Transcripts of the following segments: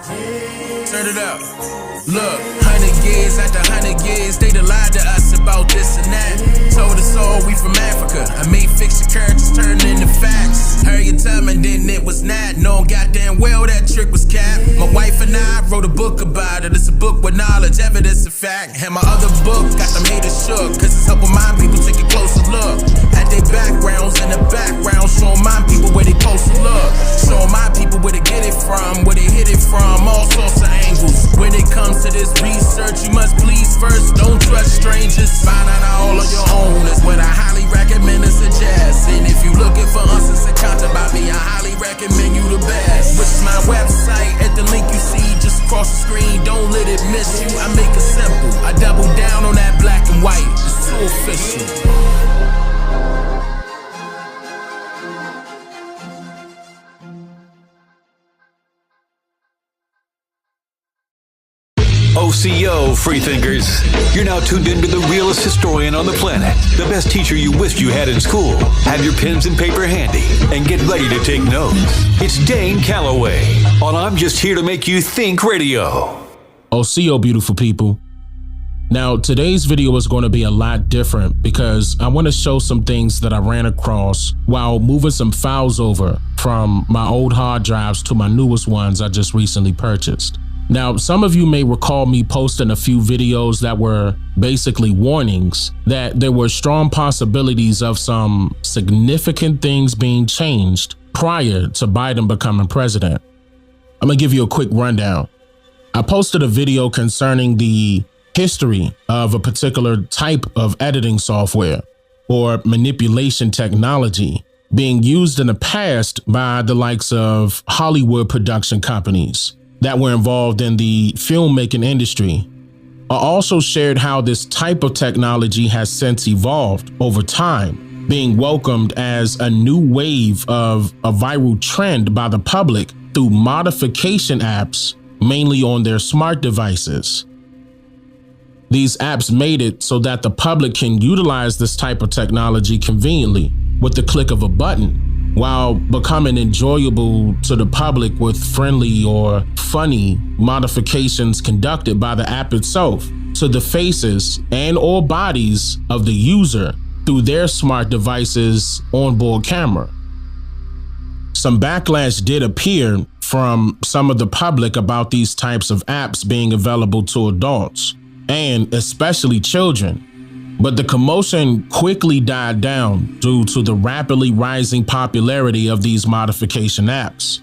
Turn it up. Look, 100 years after 100 years, they done lied to us about this and that. Told us all we from Africa. I made fiction characters turn into facts. Heard you tell me then it was not. Knowing goddamn well that trick was capped. My wife and I wrote a book about it. It's a book with knowledge, evidence, and fact. And my other book got them haters shook, cause it's helping mind people take a closer look at their backgrounds in the background, showing my people where they supposed to look. Showing my people where they get it from, where they hit it from, all sorts of angles. When it comes to this research, you must please first, don't trust strangers. Find out all on your own is what I highly recommend and suggest. And if you looking for unsolicited content about me, I highly recommend you the best, which is my website at the link you see just across the screen. Don't let it miss you. I make it simple. I double down on that black and white. It's too official. OCO, freethinkers. You're now tuned into the realest historian on the planet, the best teacher you wished you had in school. Have your pens and paper handy and get ready to take notes. It's Dane Calloway on I'm Just Here to Make You Think Radio. OCO, beautiful people. Now, today's video is going to be a lot different because I want to show some things that I ran across while moving some files over from my old hard drives to my newest ones I just recently purchased. Now, some of you may recall me posting a few videos that were basically warnings that there were strong possibilities of some significant things being changed prior to Biden becoming president. I'm gonna give you a quick rundown. I posted a video concerning the history of a particular type of editing software or manipulation technology being used in the past by the likes of Hollywood production companies that were involved in the filmmaking industry. I also shared how this type of technology has since evolved over time, being welcomed as a new wave of a viral trend by the public through modification apps, mainly on their smart devices. These apps made it so that the public can utilize this type of technology conveniently with the click of a button, while becoming enjoyable to the public with friendly or funny modifications conducted by the app itself to the faces and or bodies of the user through their smart device's onboard camera. Some backlash did appear from some of the public about these types of apps being available to adults and especially children. But the commotion quickly died down due to the rapidly rising popularity of these modification apps.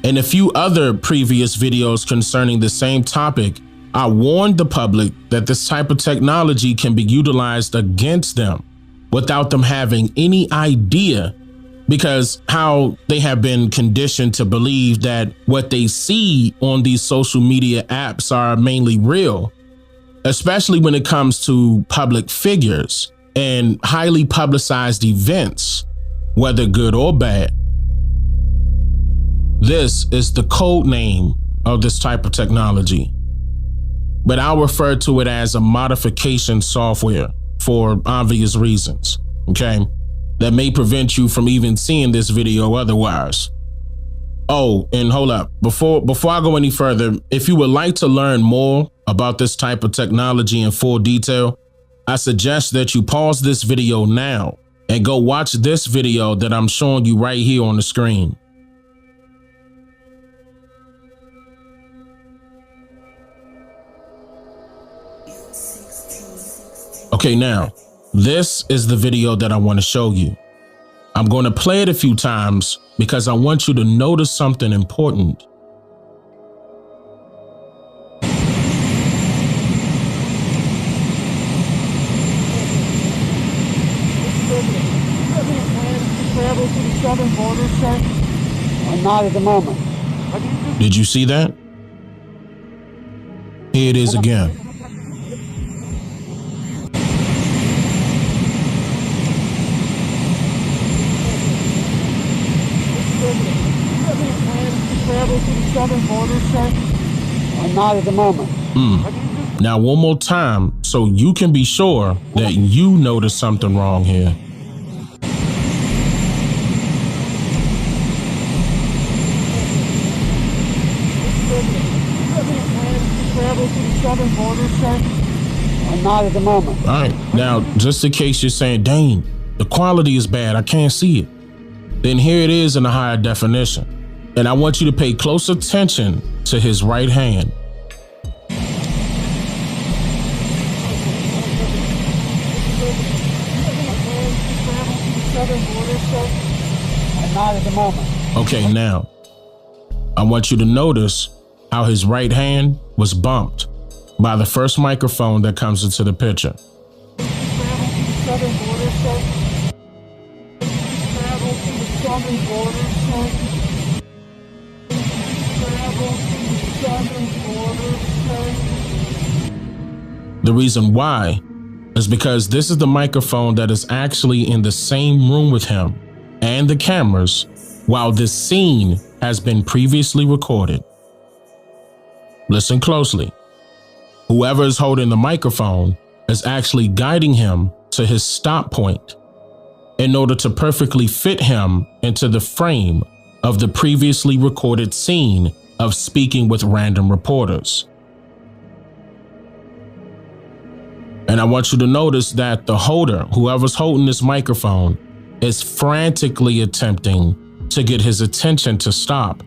In a few other previous videos concerning the same topic, I warned the public that this type of technology can be utilized against them without them having any idea, because how they have been conditioned to believe that what they see on these social media apps are mainly real, especially when it comes to public figures and highly publicized events, whether good or bad. This is the code name of this type of technology, but I'll refer to it as a modification software for obvious reasons, okay? That may prevent you from even seeing this video otherwise. Oh, and hold up, before I go any further, if you would like to learn more about this type of technology in full detail, I suggest that you pause this video now and go watch this video that I'm showing you right here on the screen. Okay, now, this is the video that I want to show you. I'm going to play it a few times because I want you to notice something important. Travel to the southern border, sir? Not at the moment. Did you see that? Here it is again. Travel to the southern border, sir? Not at the moment. Now one more time so you can be sure that you notice something wrong here. travel to the southern border, sir? Not at the moment. All right. Now, just in case you're saying, Dane, the quality is bad, I can't see it, then here it is in a higher definition. And I want you to pay close attention to his right hand. Not at the moment. Okay, now, I want you to notice how his right hand was bumped by the first microphone that comes into the picture. Southern border, sir. Travel to the southern border, sir. Travel to the southern border, sir. The reason why is because this is the microphone that is actually in the same room with him and the cameras while this scene has been previously recorded. Listen closely. Whoever is holding the microphone is actually guiding him to his stop point in order to perfectly fit him into the frame of the previously recorded scene of speaking with random reporters. And I want you to notice that the holder, whoever's holding this microphone, is frantically attempting to get his attention to stop.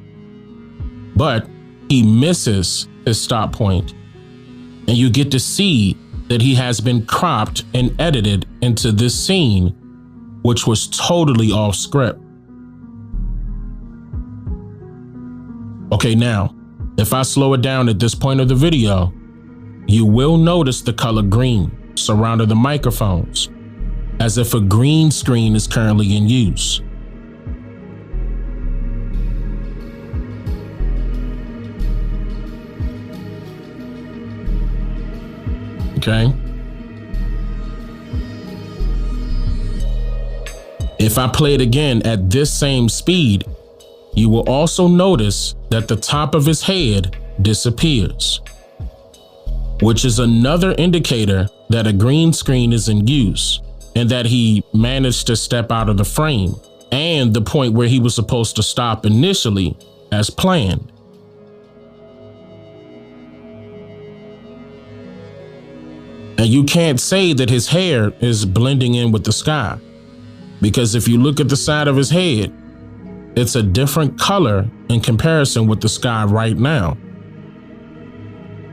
But he misses his stop point, and you get to see that he has been cropped and edited into this scene, which was totally off script. Okay, now, if I slow it down at this point of the video, you will notice the color green surrounding the microphones, as if a green screen is currently in use. Okay. If I play it again at this same speed, you will also notice that the top of his head disappears, which is another indicator that a green screen is in use and that he managed to step out of the frame and the point where he was supposed to stop initially as planned. And you can't say that his hair is blending in with the sky, because if you look at the side of his head, it's a different color in comparison with the sky right now.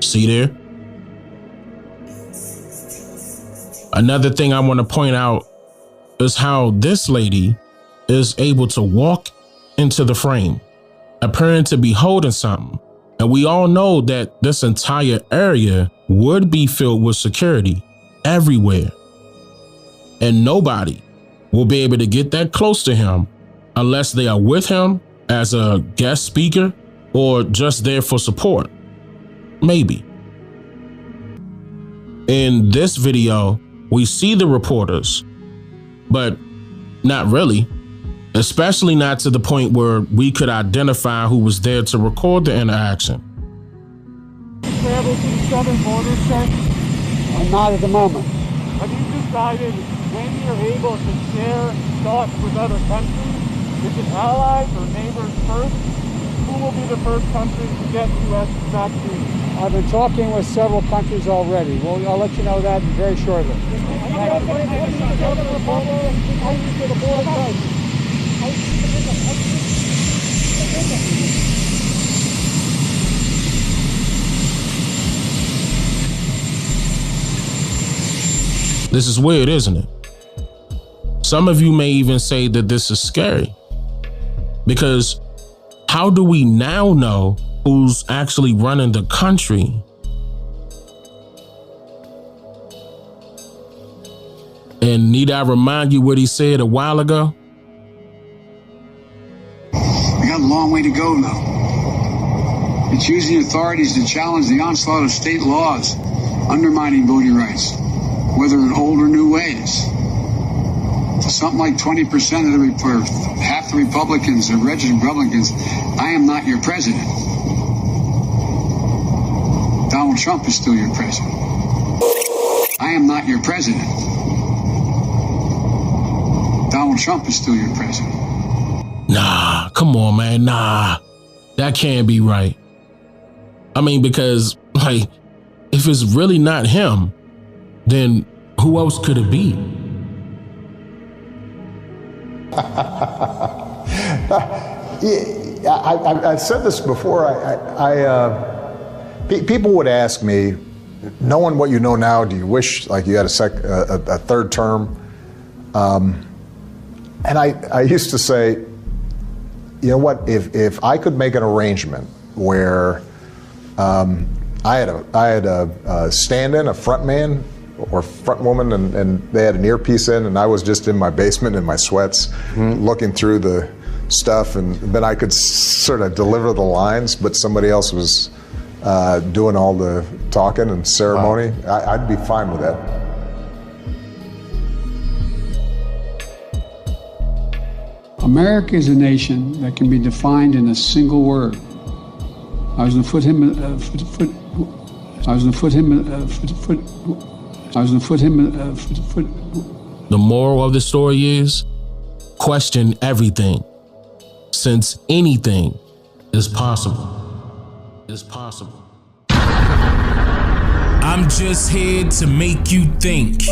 See there? Another thing I want to point out is how this lady is able to walk into the frame, appearing to be holding something. And we all know that this entire area would be filled with security everywhere. And nobody will be able to get that close to him unless they are with him as a guest speaker or just there for support. Maybe. In this video, we see the reporters, but not really, especially not to the point where we could identify who was there to record the interaction. Travel to the southern border, sir? Not at the moment. Have you decided when you're able to share thoughts with other countries? Is it allies or neighbors first? Who will be the first country to get U.S. vaccines? I've been talking with several countries already. Well, I'll let you know that very shortly. This is weird, isn't it? Some of you may even say that this is scary, because how do we now know who's actually running the country? And need I remind you what he said a while ago? We got a long way to go now. It's using authorities to challenge the onslaught of state laws, undermining voting rights, whether in old or new ways. Something like 20% of the half the Republicans are registered Republicans. I am not your president. Donald Trump is still your president. I am not your president. Donald Trump is still your president. Nah, come on, man. Nah, that can't be right. I mean, because like if it's really not him, then who else could it be? Yeah, I've said this before. People would ask me, knowing what you know now, do you wish like you had a third term? And I used to say, you know what? If I could make an arrangement where I had a stand-in, a front man or front woman, and they had an earpiece in, and I was just in my basement in my sweats, looking through the stuff, and then I could sort of deliver the lines, but somebody else was doing all the talking and ceremony. Wow. I'd be fine with that. America is a nation that can be defined in a single word. I was going to put him. The moral of the story is question everything, since anything is possible. Is possible. I'm just here to make you think.